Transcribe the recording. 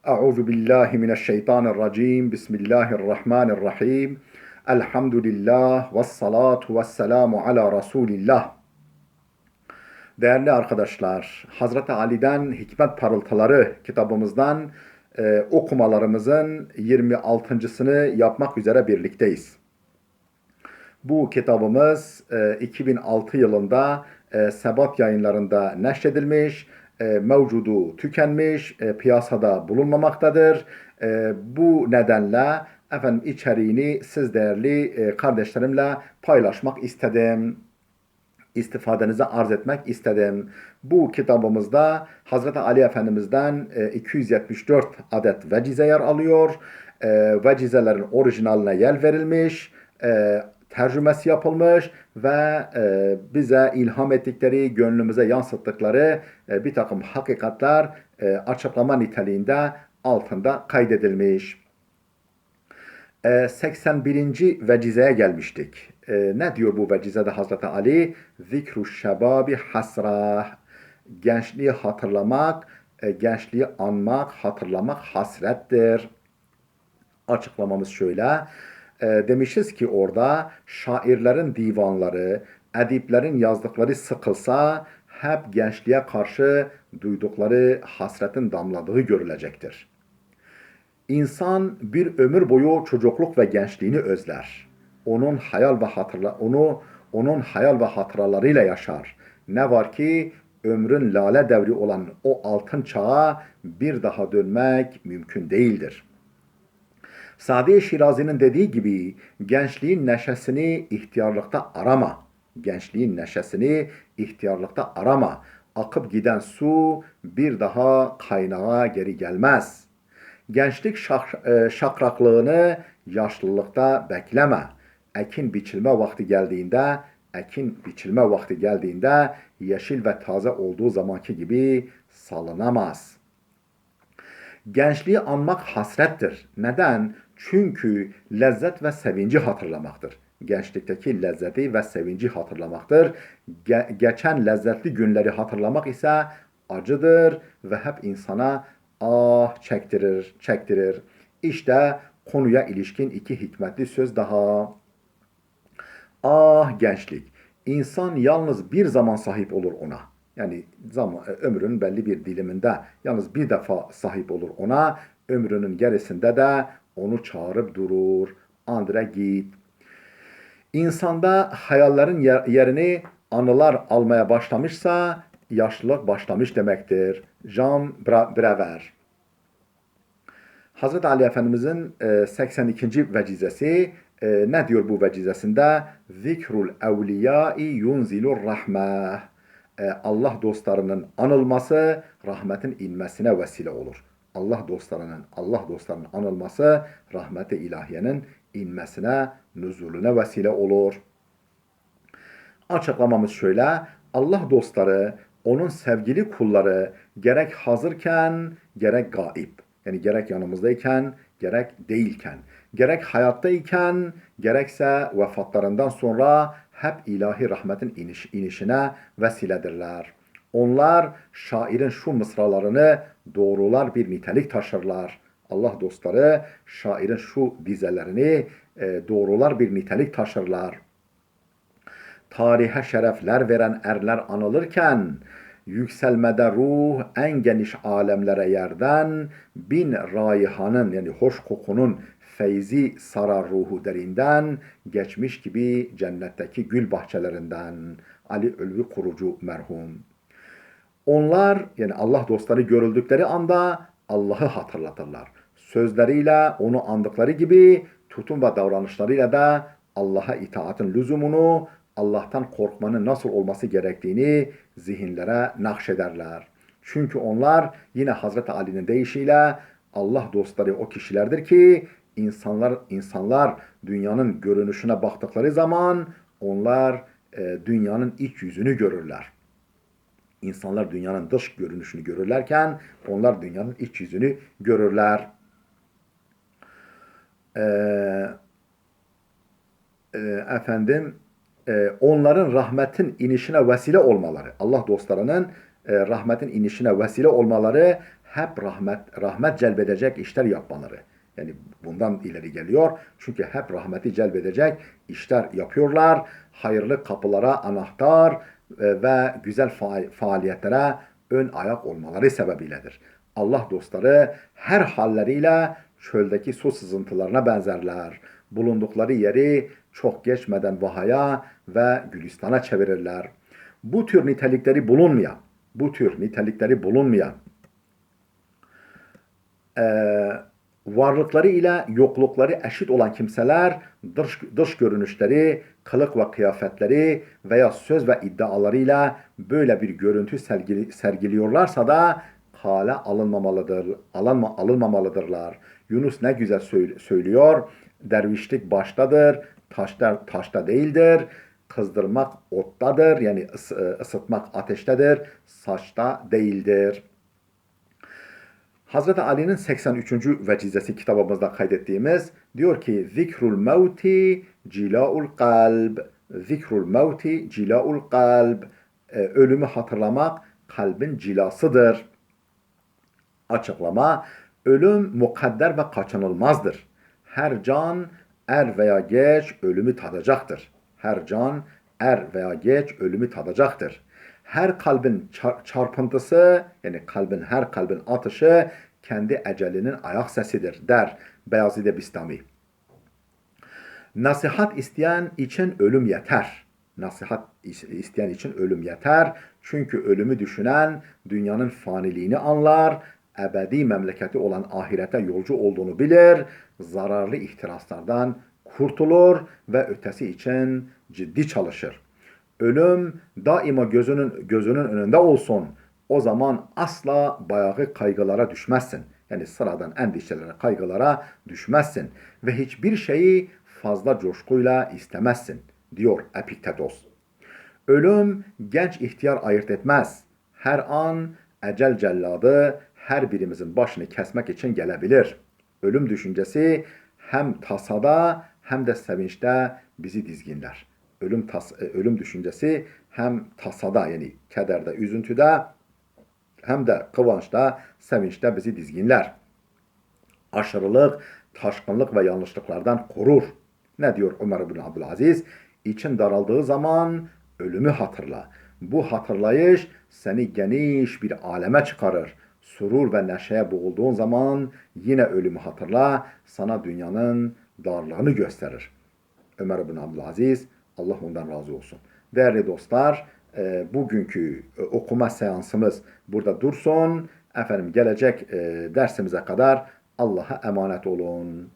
Euzu billahi mineşşeytanirracim. Bismillahirrahmanirrahim. Elhamdülillah ve salatu ve selamu ala Resulillah. Değerli arkadaşlar, Hazreti Ali'den Hikmet Parıltıları kitabımızdan okumalarımızın 26.sını yapmak üzere birlikteyiz. Bu kitabımız 2006 yılında Sebat Yayınları'nda neşredilmiş, mevcudu tükenmiş, piyasada bulunmamaktadır. Bu nedenle içeriğini siz değerli kardeşlerimle paylaşmak istedim. İstifadenize arz etmek istedim. Bu kitabımızda Hazreti Ali Efendimiz'den 274 adet vecize yer alıyor. Vecizelerin orijinaline yer verilmiş, tercümesi yapılmış ve bize ilham ettikleri, gönlümüze yansıttıkları bir takım hakikatler açıklama niteliğinde altında kaydedilmiş. 81. vecizeye gelmiştik. Ne diyor bu vecizede Hazreti Ali? Zikru şebabi hasrah. Gençliği hatırlamak, gençliği anmak, hatırlamak hasrettir. Açıklamamız şöyle. Demişiz ki orada şairlerin divanları, ediplerin yazdıkları sıkılsa hep gençliğe karşı duydukları hasretin damladığı görülecektir. İnsan bir ömür boyu çocukluk ve gençliğini özler. Onun hayal ve hatıralarıyla yaşar. Ne var ki ömrün lale devri olan o altın çağa bir daha dönmek mümkün değildir. Sadi Şirazi'nin dediği gibi gençliğin neşesini ihtiyarlıkta arama. Gençliğin neşesini ihtiyarlıkta arama. Akıp giden su bir daha kaynağa geri gelmez. Gençlik şakraklığını yaşlılıkta bekleme. Ekin biçilme vakti geldiğinde yeşil ve taze olduğu zamanki gibi salınamaz. Gençliği anmak hasrettir. Neden? Çünkü lezzet ve sevinci hatırlamaktır. Gençlikteki lezzeti ve sevinci hatırlamaktır. Geçen lezzetli günleri hatırlamak ise acıdır ve hep insana ah çektirir. İşte konuya ilişkin iki hikmetli söz daha. Ah gençlik. İnsan yalnız bir zaman sahip olur ona. Yani ömrünün belli bir diliminde yalnız bir defa sahip olur ona. Ömrünün gerisinde de onu çağırıp durur. Andre git. İnsanda hayallerin yerini anılar almaya başlamışsa yaşlılık başlamış demektir. Jean Brever. Hazreti Ali Efendimizin 82. vecizesi ne diyor bu vecizesinde? Zikrul evliyai yunzilur rahmeh. Allah dostlarının anılması rahmetin inmesine vesile olur. Allah dostlarının anılması rahmeti ilahiyenin inmesine, nüzulüne vesile olur. Açıklamamız şöyle. Allah dostları, onun sevgili kulları gerek hazırken gerek gaib. Yani gerek yanımızdayken gerek değilken, gerek hayattayken gerekse vefatlarından sonra hep ilahi rahmetin inişine vesiledirler. Onlar şairin şu mısralarını doğrular bir nitelik taşırlar. Allah dostları şairin şu dizelerini doğrular bir nitelik taşırlar. Tarihe şerefler veren erler anılırken yükselmede ruh en geniş alemlere yerden bin raihanın yani hoş kokunun feyzi sarar ruhu derinden geçmiş gibi cennetteki gül bahçelerinden. Ali Ölvi Kurucu merhum. Onlar yani Allah dostları görüldükleri anda Allah'ı hatırlatırlar. Sözleriyle onu andıkları gibi tutum ve davranışlarıyla da Allah'a itaatin lüzumunu, Allah'tan korkmanın nasıl olması gerektiğini zihinlere nakşederler. Çünkü onlar yine Hazreti Ali'nin deyişiyle Allah dostları o kişilerdir ki insanlar dünyanın görünüşüne baktıkları zaman onlar dünyanın iç yüzünü görürler. İnsanlar dünyanın dış görünüşünü görürlerken onlar dünyanın iç yüzünü görürler. Ee, efendim onların rahmetin inişine vesile olmaları, Allah dostlarının rahmetin inişine vesile olmaları hep rahmet celbedecek işler yapmaları. Yani bundan ileri geliyor. Çünkü hep rahmeti celbedecek işler yapıyorlar. Hayırlı kapılara anahtar ve güzel faaliyetlere ön ayak olmaları sebebiyledir. Allah dostları her halleriyle çöldeki su sızıntılarına benzerler. Bulundukları yeri çok geçmeden vahaya ve gülistana çevirirler. Bu tür nitelikleri bulunmayan, bu tür nitelikleri bulunmayan e, varlıkları ile yoklukları eşit olan kimseler dış görünüşleri, kılık ve kıyafetleri veya söz ve iddialarıyla böyle bir görüntü sergiliyorlarsa da kale alınmamalıdırlar. Yunus ne güzel söylüyor. Dervişlik baştadır, taşta değildir. Kızdırmak ottadır, yani ısıtmak ateştedir, saçta değildir. Hazreti Ali'nin 83. vecizesi kitabımızda kaydettiğimiz diyor ki zikrul mevti cila'ul kalb, zikrul mevti cila'ul kalb, ölümü hatırlamak kalbin cilasıdır. Açıklama: ölüm mukadder ve kaçınılmazdır. Her can er veya geç ölümü tadacaktır. Her can er veya geç ölümü tadacaktır. Her kalbin çarpıntısı, yani her kalbin atışı kendi ecelinin ayak sesidir der Beyazid-i Bistami. Nasihat isteyen için ölüm yeter. Nasihat isteyen için ölüm yeter. Çünkü ölümü düşünen dünyanın faniliğini anlar, ebedi memleketi olan ahirete yolcu olduğunu bilir, zararlı ihtiraslardan kurtulur ve ötesi için ciddi çalışır. Ölüm daima gözünün önünde olsun. O zaman asla bayağı kaygılara düşmezsin. Yani sıradan endişelere, kaygılara düşmezsin. Ve hiçbir şeyi fazla coşkuyla istemezsin, diyor Epiktetos. Ölüm genç ihtiyar ayırt etmez. Her an ecel celladı her birimizin başını kesmek için gelebilir. Ölüm düşüncesi hem tasada hem de sevinçte bizi dizginler. Ölüm düşüncesi hem tasada, yani kederde, üzüntüde, hem de kıvançta, sevinçte bizi dizginler. Aşırılık, taşkınlık ve yanlışlıklardan korur. Ne diyor Ömer bin Abdülaziz? İçin daraldığı zaman ölümü hatırla. Bu hatırlayış seni geniş bir aleme çıkarır. Surur ve neşeye boğulduğun zaman yine ölümü hatırla. Sana dünyanın darlığını gösterir. Ömer bin Abdülaziz, Allah ondan razı olsun. Değerli dostlar, bugünkü okuma seansımız burada dursun. Efendim, gelecek dersimize kadar Allah'a emanet olun.